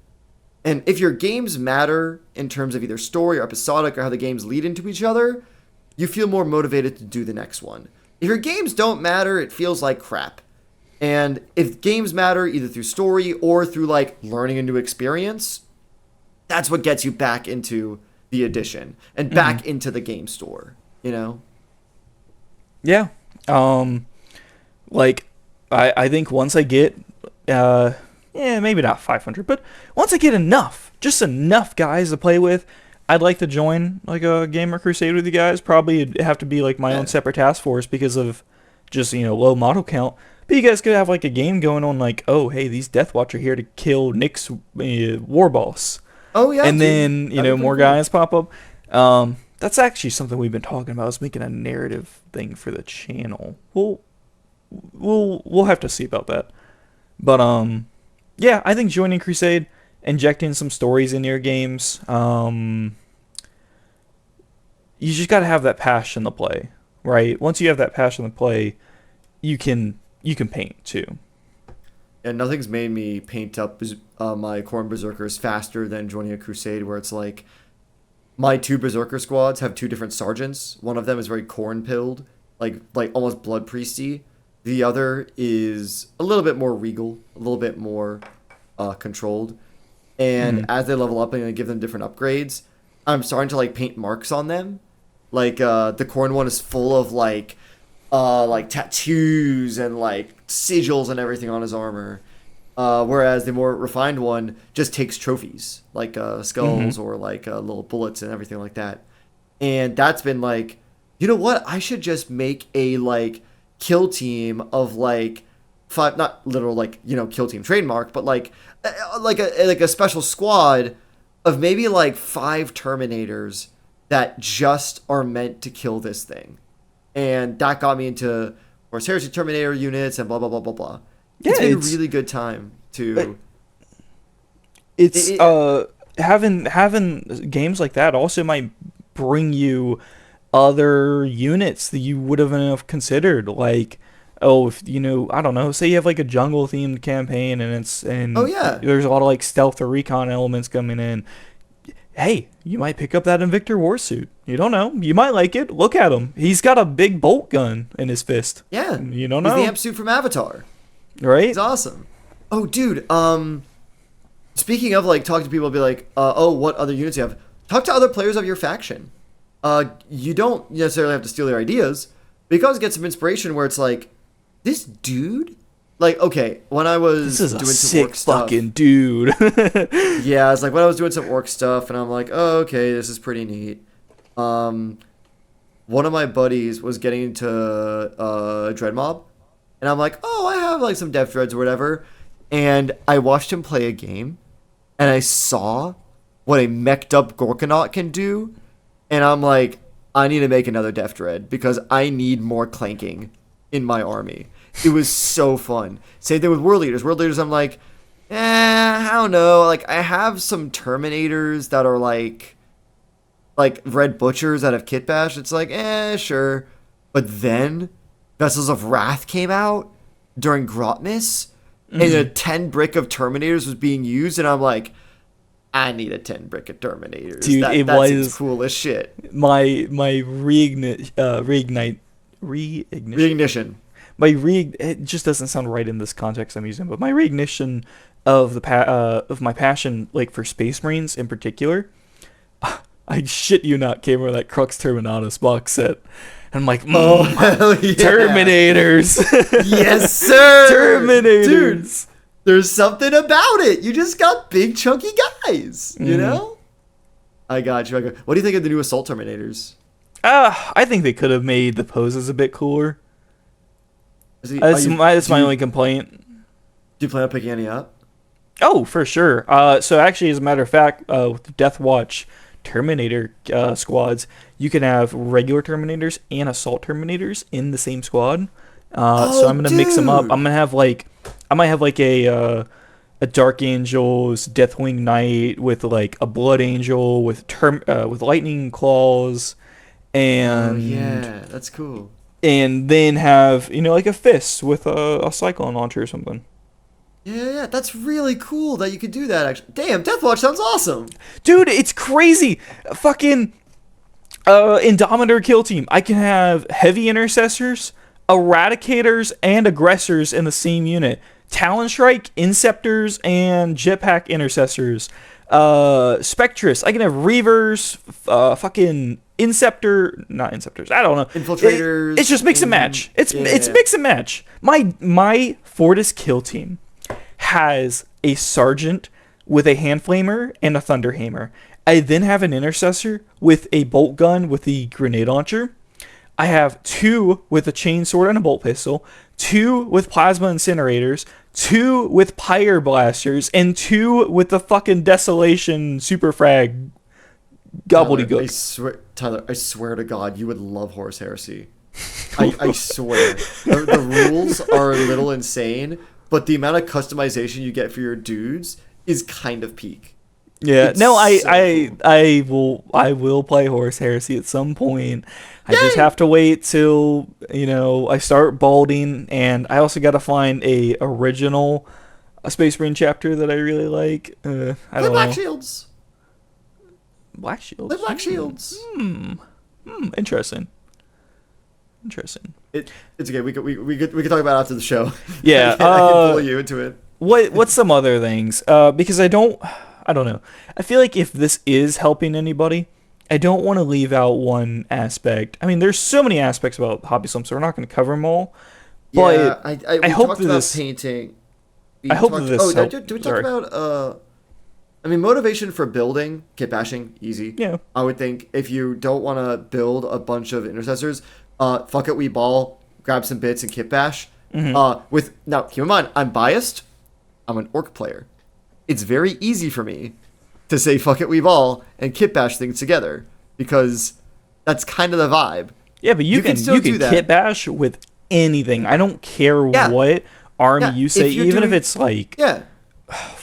And if your games matter in terms of either story or episodic or how the games lead into each other, you feel more motivated to do the next one. If your games don't matter, it feels like crap. And if games matter either through story or through like learning a new experience, that's what gets you back into the edition and back into the game store, you know? Yeah. Like I think once I get maybe not 500, but once I get just enough guys to play with, I'd like to join like a Gamer Crusade with you guys. Probably it'd have to be like my own separate task force because of just, low model count. But you guys could have like a game going on like, oh, hey, these Deathwatch are here to kill Nick's war boss. Oh, yeah. And then, more guys pop up. That's actually something we've been talking about, is making a narrative thing for the channel. We'll have to see about that. But, yeah, I think joining Crusade, injecting some stories in your games, you just got to have that passion to play, right? Once you have that passion to play, you can paint too. And nothing's made me paint up my Khorne Berserkers faster than joining a Crusade, where it's like my 2 Berserker squads have 2 different sergeants. One of them is very Khorne-pilled, like almost Blood Priesty. The other is a little bit more regal, a little bit more controlled. And as they level up, I'm going to give them different upgrades. I'm starting to like paint marks on them. Like the Khorne one is full of like tattoos and like sigils and everything on his armor. Whereas the more refined one just takes trophies, like skulls or like little bullets and everything like that. And that's been like, you know what? I should just make a like kill team of like 5, not literal like, kill team trademark, but like a special squad of maybe like 5 Terminators that just are meant to kill this thing. And that got me into Horus Heresy Terminator units and blah, blah, blah, blah, blah. Yeah, it's been a really good time to... Having games like that also might bring you other units that you would have considered. Like, if, I don't know, say you have like a jungle-themed campaign and there's a lot of like stealth or recon elements coming in. Hey, you might pick up that Invicta warsuit. You don't know. You might like it. Look at him. He's got a big bolt gun in his fist. Yeah. You don't know. He's the amp suit from Avatar. Right? He's awesome. Oh, dude. Speaking of like talking to people, be like, what other units you have? Talk to other players of your faction. You don't necessarily have to steal their ideas, but you can always get some inspiration where it's like, this dude. Like, okay, when I was doing some orc stuff, fucking dude. yeah, it's like when I was doing some orc stuff, and I'm like, oh, okay, this is pretty neat. One of my buddies was getting into Dread Mob, and I'm like, oh, I have like some Death Dreads or whatever, and I watched him play a game, and I saw what a meched up Gorkanaut can do, and I'm like, I need to make another Death Dread because I need more clanking in my army. It was so fun. Same thing with World Leaders. World Leaders, I'm like, I don't know. Like, I have some Terminators that are like Red Butchers that have Kit Bash. It's like, sure. But then Vessels of Wrath came out during Grotmas, and a 10 brick of Terminators was being used, and I'm like, I need a 10 brick of Terminators. Dude, it was cool as shit. My reignition. It just doesn't sound right in this context I'm using, but my reignition of of my passion, like for Space Marines in particular, I shit you not, came with that Crux Terminatus box set. And I'm like, hell yeah. Terminators. Yes, sir. Terminators. Dude, there's something about it. You just got big, chunky guys, you know? I got you. What do you think of the new Assault Terminators? I think they could have made the poses a bit cooler. That's my only complaint. Do you plan on picking any up? Oh, for sure. So actually, as a matter of fact, with the Death Watch Terminator squads, you can have regular Terminators and Assault Terminators in the same squad. So Oh, I'm gonna mix them up. dude. I might have like a Dark Angel's Deathwing Knight with like a Blood Angel with lightning claws, Oh and yeah, that's cool. then have like a fist with a cyclone launcher or something. Yeah, that's really cool that you could do that. Actually, damn, Deathwatch sounds awesome. Dude, it's crazy. Fucking Indomitor kill team. I can have heavy intercessors, eradicators, and aggressors in the same unit. Talon Strike, Inceptors, and Jetpack intercessors. Spectrus. I can have Reavers, fucking not Inceptors. I don't know. Infiltrators. It's just mix and match. It's Yeah. mix and match. My Fortis kill team has a sergeant with a hand flamer and a thunder hammer. I then have an intercessor with a bolt gun with the grenade launcher. I have 2 with a chainsword and a bolt pistol, 2 with plasma incinerators, 2 with pyre blasters, and 2 with the fucking desolation super frag gobbledygook. Tyler, I swear to God, you would love Horus Heresy. I swear. The rules are a little insane, but the amount of customization you get for your dudes is kind of peak. Yeah, It's no, so cool. I will play Horus Heresy at some point. I just Yay! have to wait till I start balding, and I also got to find a original Space Marine chapter that I really like. I Play don't Black know. Shields. Black Shields. Play Black Shields. Interesting. Interesting. It's okay. We could talk about it after the show. Yeah. I can pull you into it. What's some other things? Because I don't know. I feel like if this is helping anybody, I don't want to leave out one aspect. I mean, there's so many aspects about Hobby Slump, so we're not going to cover them all. Yeah, But we hope talked that about this. painting. I hope that this help- did we talk sorry. about I mean, motivation for building, kit bashing, easy. Yeah. I would think if you don't want to build a bunch of intercessors, fuck it, we ball, grab some bits and kit bash. With now, keep in mind, I'm biased. I'm an orc player. It's very easy for me to say fuck it, we ball and kit bash things together because that's kind of the vibe. Yeah, but you can still do that. kit bash with anything. I don't care Yeah. what army Yeah, you say, if you're even if doing- it's like Yeah.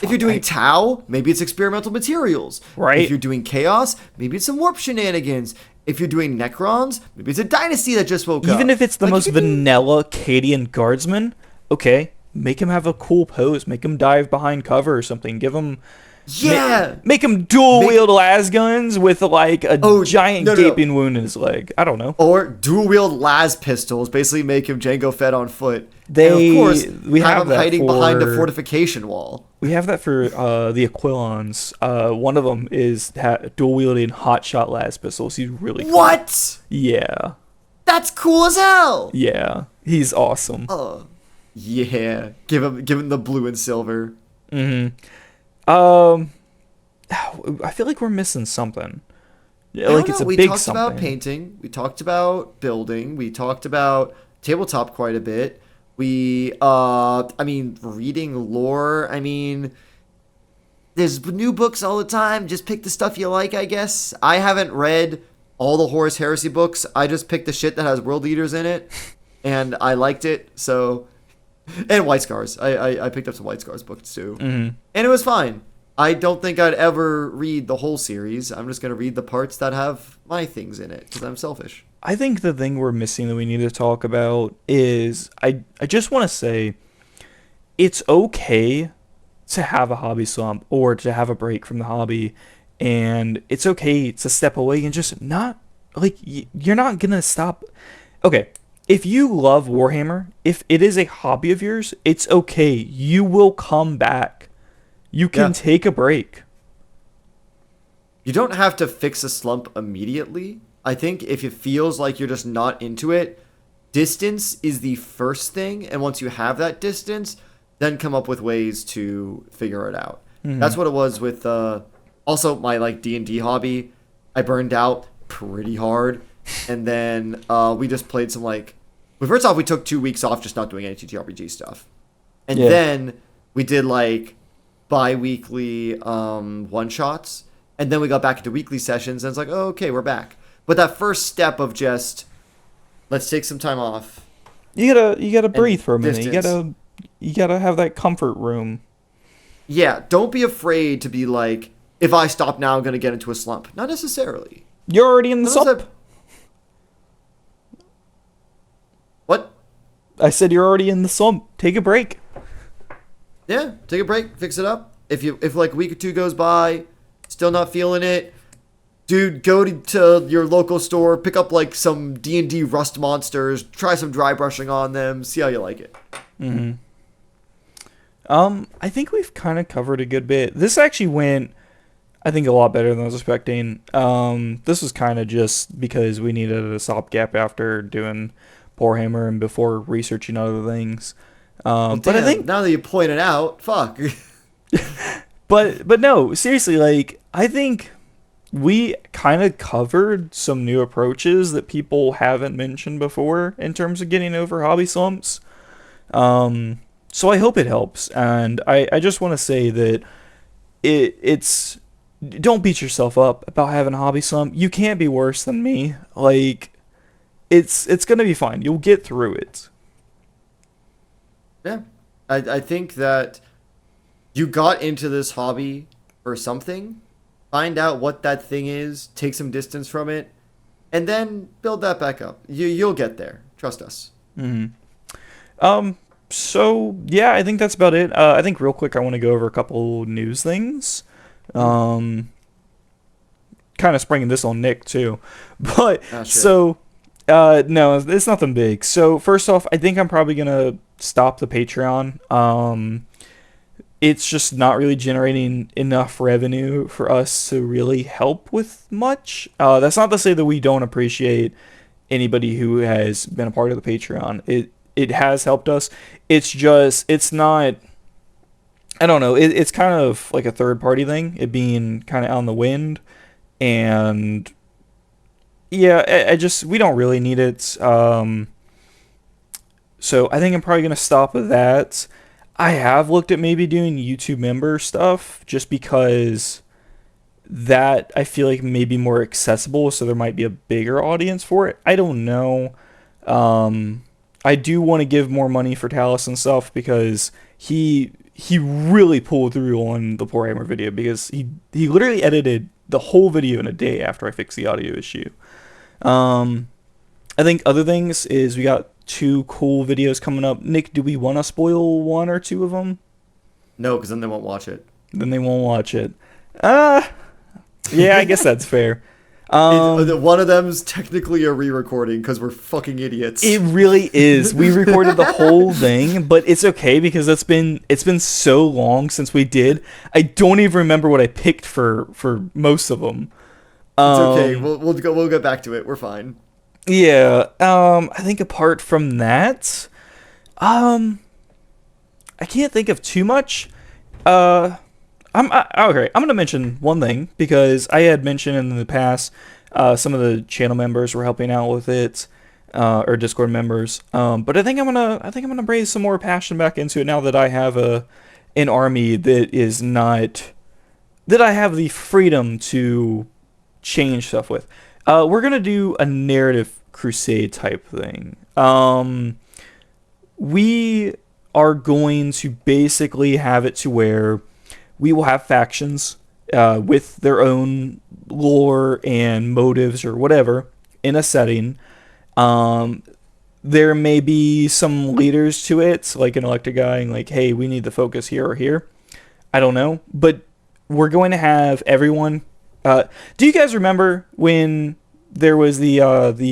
If you're doing Tau, maybe it's experimental materials. Right. If you're doing Chaos, maybe it's some warp shenanigans. If you're doing Necrons, maybe it's a dynasty that just woke up. even if it's the Like, most you could do- vanilla Cadian guardsman, okay, make him have a cool pose, make him dive behind cover or something, give him Yeah. make him dual wield las guns with like a Oh, giant no. gaping wound in his leg. I don't know. Or dual wield las pistols, basically make him Django Fett on foot. And They- of course, we have him that hiding behind a for- fortification wall. We have that for the Aquilons. One of them is dual wielding hotshot las pistols. He's really cool. What? Yeah, That's cool as hell. yeah, he's awesome. Oh, yeah. Give him the blue and silver. I feel like we're missing something. Yeah, I don't like it's know, a we big talked something. about painting. We talked about building. We talked about tabletop quite a bit. We, I mean, reading lore. I mean, there's new books all the time. Just pick the stuff you like, I guess. I haven't read all the Horus Heresy books. I just picked the shit that has world leaders in it, and I liked it. So, and White Scars. I picked up some White Scars books too, and it was fine. I don't think I'd ever read the whole series. I'm just gonna read the parts that have my things in it because I'm selfish. I think the thing we're missing that we need to talk about is I just want to say it's okay to have a hobby slump or to have a break from the hobby, and it's okay to step away and just not like you're not gonna stop. Okay, if you love Warhammer, if it is a hobby of yours, it's okay. You will come back. You can Yeah. take a break. You don't have to fix a slump immediately. I think if it feels like you're just not into it, distance is the first thing, and once you have that distance, then come up with ways to figure it out. That's what it was with also my like D&D hobby. I burned out pretty hard, and then we just played some like. Well, first off, we took 2 weeks off just not doing any TTRPG stuff, and Yeah. then we did like bi-weekly one shots, and then we got back into weekly sessions, and it's like, oh, okay, we're back. But that first step of just let's take some time off You gotta breathe and for a minute. distance. You gotta have that comfort room. Yeah, don't be afraid to be like, if I stop now, I'm gonna get into a slump. Not necessarily. You're already in the Sometimes slump. What? I said you're already in the slump. Take a break. Yeah, take a break, fix it up. If like a week or two goes by, still not feeling it, dude, go to your local store, pick up like some D&D rust monsters, try some dry brushing on them, see how you like it. Mm-hmm. I think we've kind of covered a good bit. This actually went, I think, a lot better than I was expecting. This was kind of just because we needed a stopgap after doing Warhammer and before researching other things. Well, But I damn, think, now that you point it out, fuck. but no, seriously, like I think we kind of covered some new approaches that people haven't mentioned before in terms of getting over hobby slumps. So I hope it helps, and I just want to say that it's don't beat yourself up about having a hobby slump. You can't be worse than me. Like it's gonna be fine. You'll get through it. Yeah, I think that you got into this hobby for something. Find out what that thing is, take some distance from it, and then build that back up. You'll get there. Trust us. Hmm. So yeah, I think that's about it. I think real quick, I want to go over a couple news things. Um, Kind of springing this on Nick too, but Ah, shit. so no, it's nothing big. So first off, I think I'm probably gonna stop the Patreon. It's just not really generating enough revenue for us to really help with much. That's not to say that we don't appreciate anybody who has been a part of the Patreon. It has helped us. It's just it's not. I don't know. It's kind of like a third party thing. It being kind of out in the wind, and yeah, I just we don't really need it. So I think I'm probably gonna stop with that. I have looked at maybe doing YouTube member stuff just because that I feel like may be more accessible, so there might be a bigger audience for it. I don't know. I do want to give more money for Talis and stuff because he really pulled through on the Poor Hammer video because he literally edited the whole video in a day after I fixed the audio issue. I think other things is we got two cool videos coming up. Nick, do we want to spoil one or two of them? No, because then they won't watch it. Then they won't watch it. Yeah, I guess that's fair. One of them's technically a re-recording because we're fucking idiots. It really is. We recorded the whole thing, but it's okay because it's been so long since we did. I don't even remember what I picked for most of them. It's okay. We'll get back to it. We're fine. Yeah. I think apart from that, I can't think of too much. Okay. I'm gonna mention one thing because I had mentioned in the past, some of the channel members were helping out with it, or Discord members. But I think I'm gonna bring some more passion back into it now that I have an army that is not that I have the freedom to change stuff with. We're gonna do a narrative crusade type thing. We are going to basically have it to where we will have factions with their own lore and motives or whatever in a setting. There may be some leaders to it, like an elected guy, and like, hey, we need the focus here or here. I don't know, but we're going to have everyone. Do you guys remember when there was the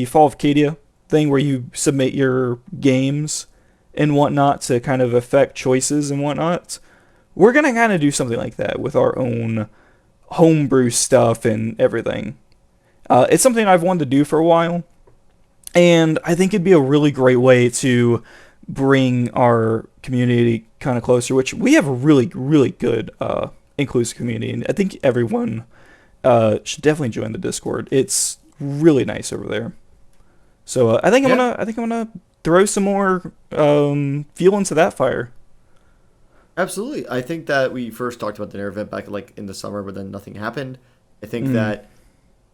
Fall of Cadia thing where you submit your games and whatnot to kind of affect choices and whatnot? We're going to kind of do something like that with our own homebrew stuff and everything. It's something I've wanted to do for a while, and I think it'd be a really great way to bring our community kind of closer, which we have a really, really good inclusive community, and I think everyone should definitely join the Discord. It's really nice over there. So I think I'm gonna throw some more fuel into that fire. Absolutely. I think that we first talked about the narrative event back like in the summer, but then nothing happened. I think that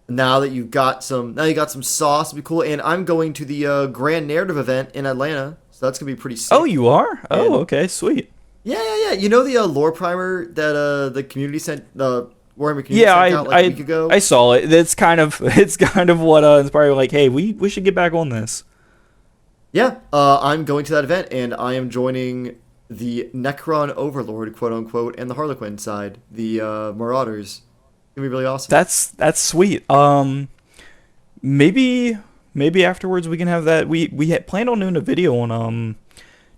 now that you got some sauce, it'd be cool. And I'm going to the Grand Narrative event in Atlanta, so that's gonna be pretty sick. Oh, you are? Oh, And okay, sweet. yeah. You know the lore primer that the community sent, the Warhammer community Yeah, sent out like a week ago. I saw it. It's kind of what inspired me. Like, hey, we should get back on this. Yeah, I'm going to that event, and I am joining the Necron Overlord, quote unquote, and the Harlequin side, the Marauders. It's gonna be really awesome. That's sweet. Maybe afterwards we can have that. We had planned on doing a video on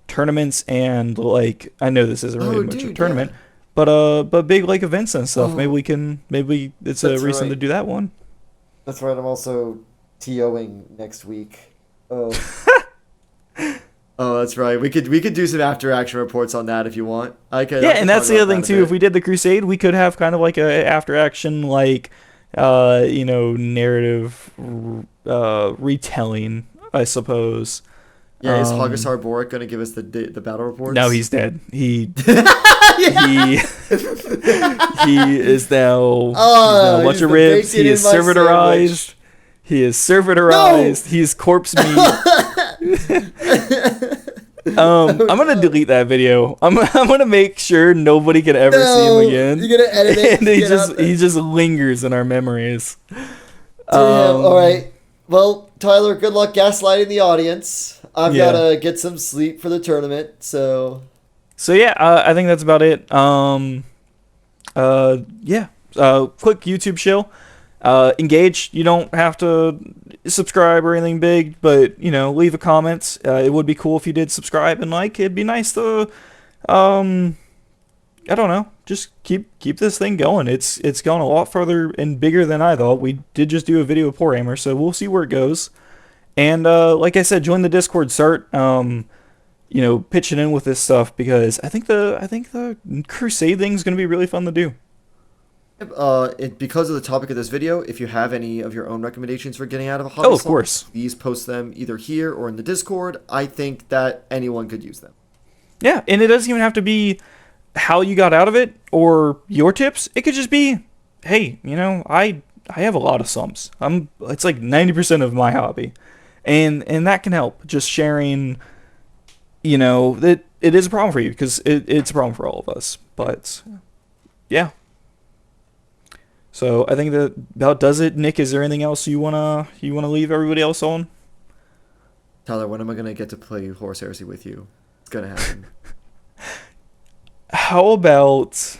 tournaments and like I know this isn't really much of a tournament, but big like events and stuff. Maybe it's a reason to do that one. That's right. I'm also TOing next week. Oh. Oh, that's right. We could do some after action reports on that if you want. I could. Yeah, and that's the other thing too. If we did the Crusade, we could have kind of like a after action like narrative retelling, I suppose. Yeah, is Hogasar Boric going to give us the battle reports? No, he's dead. He is now bunch of ribs. He is servitorized. He is servitorized. No! He's corpse meat. I'm gonna delete that video. I'm gonna make sure nobody can ever see him again. You're gonna edit it, and he just lingers in our memories. Damn. All right. Well, Tyler, good luck gaslighting the audience. I've gotta get some sleep for the tournament. So yeah, I think that's about it. Quick YouTube chill. Engage. You don't have to subscribe or anything big, but leave a comment. It would be cool if you did subscribe and like. It'd be nice to I don't know, just keep this thing going. It's gone a lot further and bigger than I thought. We did just do a video of Warhammer, so we'll see where it goes. And like I said, join the Discord, start pitching in with this stuff, because I think the Crusade thing is going to be really fun to do. Because of the topic of this video, if you have any of your own recommendations for getting out of a hobby, of course, please post them either here or in the Discord. I think that anyone could use them. Yeah, and it doesn't even have to be how you got out of it or your tips. It could just be, hey, I have a lot of slumps. It's like 90% of my hobby, and that can help. Just sharing, that it is a problem for you, because it's a problem for all of us. But yeah. So I think that about does it. Nick, is there anything else you wanna leave everybody else on? Tyler, when am I gonna get to play Horus Heresy with you? It's gonna happen. How about,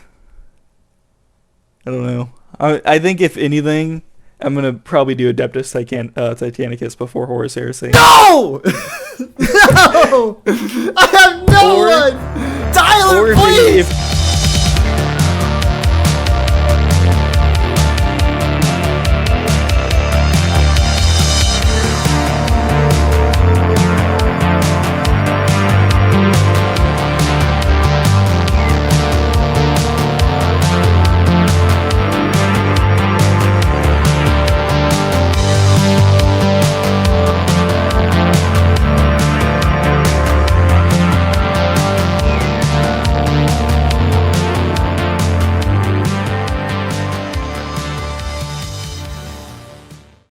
I don't know. I think if anything, I'm gonna probably do Adeptus Titanicus before Horus Heresy. No! No! I have no one! Tyler, please!